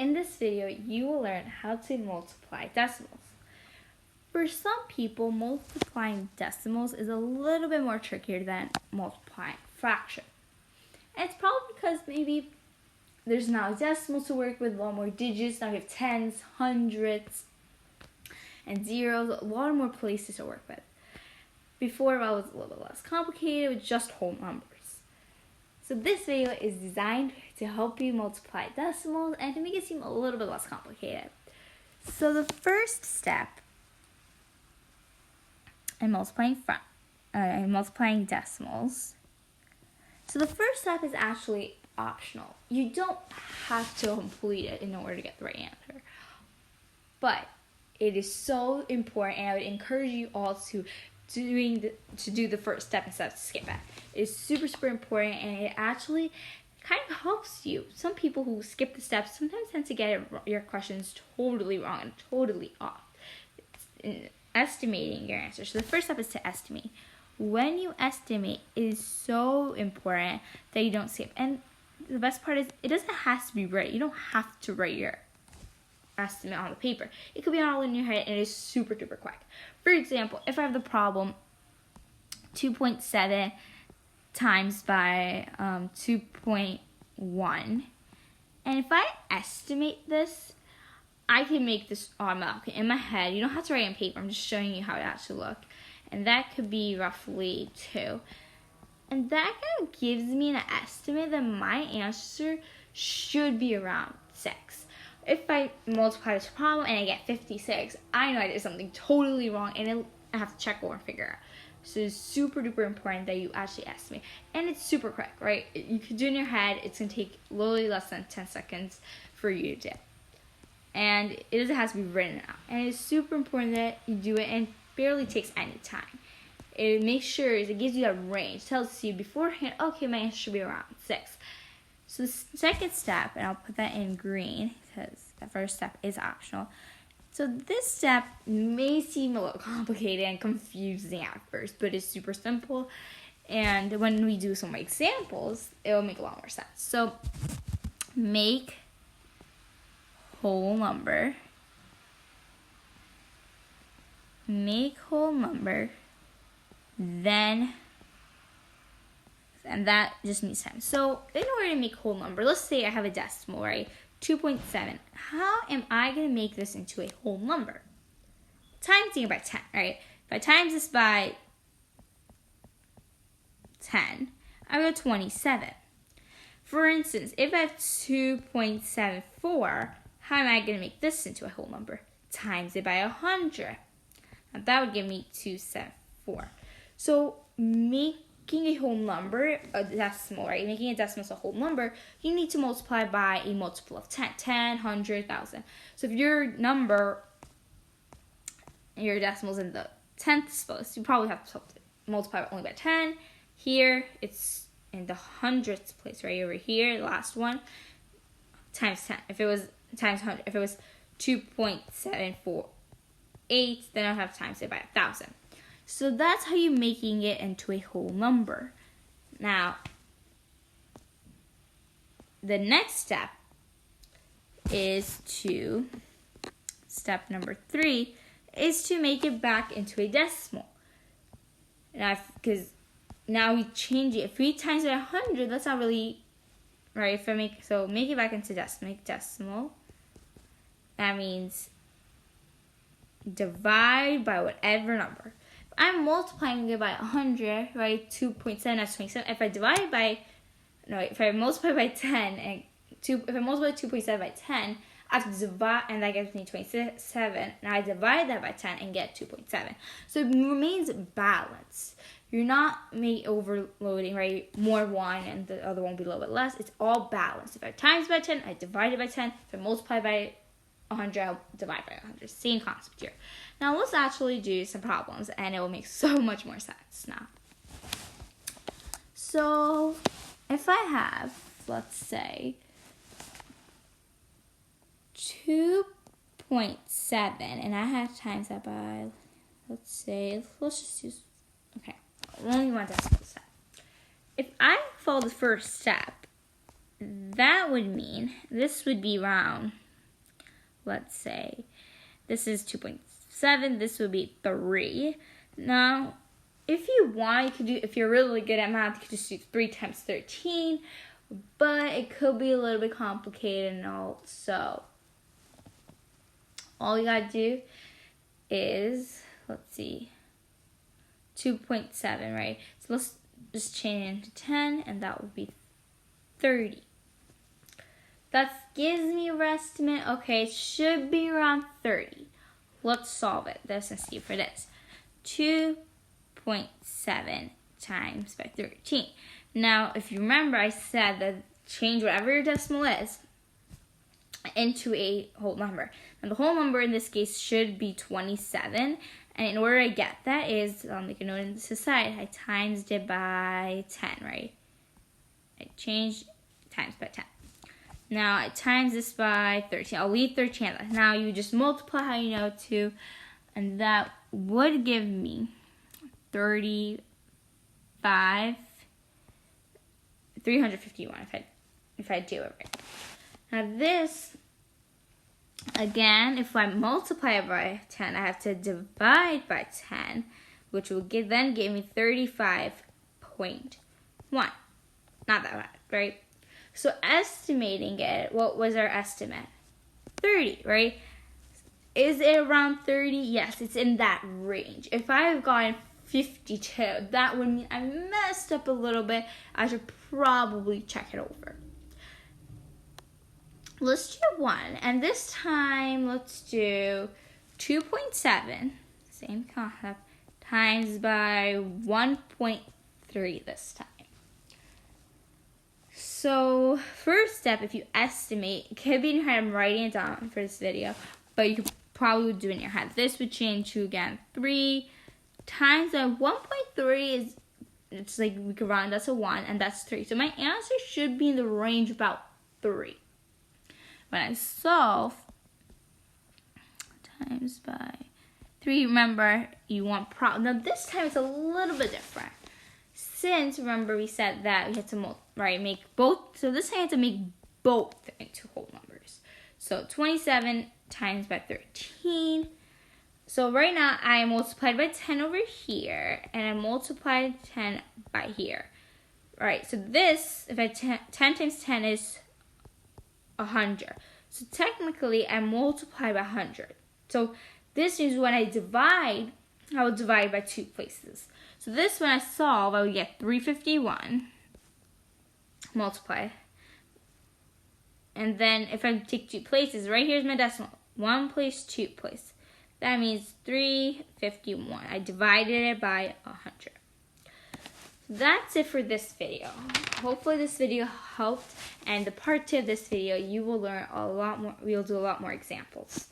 In this video, you will learn how to multiply decimals. For some people, multiplying decimals is a little bit more trickier than multiplying fraction. And it's probably because maybe there's now decimals to work with, a lot more digits. Now you have tens, hundreds, and zeros, a lot more places to work with. Before, it was a little bit less complicated with just whole numbers. So this video is designed to help you multiply decimals and to make it seem a little bit less complicated. So the first step in multiplying decimals. So the first step is actually optional. You don't have to complete it in order to get the right answer. But it is so important, and I would encourage you all to do the first step instead of skip it. It is super important, and it actually kind of helps you. Some people who skip the steps sometimes tend to get your questions totally wrong and totally off. It's estimating your answer. So the first step is to estimate. When you estimate, it is so important that you don't skip. And the best part is it doesn't have to be right. You don't have to write your estimate on the paper. It could be all in your head, and it is super duper quick. For example, if I have the problem 2.7 times by 2.1, and if I estimate this, I can make this automatically in my head. You don't have to write it on paper. I'm just showing you how it actually looks. And that could be roughly 2. And that kind of gives me an estimate that my answer should be around 6. If I multiply this problem and I get 56, I know I did something totally wrong, and I have to check over and figure out. So it's super duper important that you actually estimate. And it's super quick, right? You can do it in your head. It's going to take literally less than 10 seconds for you to do. And it doesn't have to be written out. And it's super important that you do it, and barely takes any time. It makes sure it gives you that range. It tells you beforehand, okay, my answer should be around 6. So the second step, and I'll put that in green because the first step is optional. So this step may seem a little complicated and confusing at first, but it's super simple. And when we do some examples, it will make a lot more sense. So make whole number. Make whole number, then, and that just means times. So in order to make whole number, let's say I have a decimal, right? 2.7. How am I going to make this into a whole number? Timesing it by 10, right? If I times this by 10, I go 27. For instance, if I have 2.74, how am I going to make this into a whole number? Times it by 100. Now that would give me 274. So making a whole number, a decimal, right? Making a decimal a whole number, you need to multiply by a multiple of 10. 10, 100, 1,000. So if your number, your decimal's in the 10th place, you probably have to multiply only by 10. Here, it's in the 100th place, right? Over here, the last one, times 10. If it was times 100, if it was 2.748, then I'll have times it by 1,000. So that's how you're making it into a whole number. Now, the next step is step number 3, is to make it back into a decimal. Now, because now we change it. If we times it by 100, that's not really right. Make it back into decimal. Make decimal. That means divide by whatever number. If I'm multiplying it by 100, right? 2.7, that's 27. If I multiply by 10 and if I multiply 2.7 by 10, I have to divide, and that gives me 27. Now I divide that by 10 and get 2.7. So it remains balanced. You're not overloading, right? More one and the other one will be a little bit less. It's all balanced. If I times by 10, I divide it by 10. If I multiply by 100, I'll divide by 100. Same concept here. Now let's actually do some problems, and it will make so much more sense now. So if I have, let's say, 2.7, and I have times that by, let's just use, okay, only one decimal step. If I follow the first step, that would mean this would be around let's say this is 2.7, this would be 3. Now, if you want, you could do, if you're really good at math, you could just do 3 times 13, but it could be a little bit complicated and all, so all you gotta do is, let's see, 2.7, right? So let's just change it into 10, and that would be 30. That gives me a rough estimate. Okay, it should be around 30. Let's solve it. Let's see for this. 2.7 times by 13. Now, if you remember, I said that change whatever your decimal is into a whole number. And the whole number in this case should be 27. And in order to get that is, I'll make a note in the side, I times it by 10, right? I changed times by 10. Now I times this by 13. I'll leave 13 out. Now you just multiply how you know to, and that would give me 351 if I do it right. Now this, again, if I multiply it by 10, I have to divide by 10, which will then give me 35.1. Not that bad, right? So estimating it, what was our estimate? 30, right? Is it around 30? Yes, it's in that range. If I have gotten 52, that would mean I messed up a little bit. I should probably check it over. Let's do 1, and this time let's do 2.7, same concept, times by 1.3 this time. So, first step, if you estimate, it could be in your head, I'm writing it down for this video, but you could probably do it in your head. This would change to, again, 3 times by 1.3 is, it's like we could round that to 1, and that's 3. So my answer should be in the range about 3. When I solve times by 3, remember, you want now this time it's a little bit different. Since, remember, we said that we had to make both, so this time I have to make both into whole numbers. So 27 times by 13. So right now I multiplied by 10 over here, and I multiplied 10 by here. All right, so this, if I 10 times 10 is 100. So technically I multiply by 100. So this is when I divide, I will divide by 2 places. So this, when I solve, I would get 351 multiply. And then if I take 2 places, right here's my decimal. 1 place, 2 place. That means 351. I divided it by 100. That's it for this video. Hopefully this video helped, and the part 2 of this video you will learn a lot more. We'll do a lot more examples.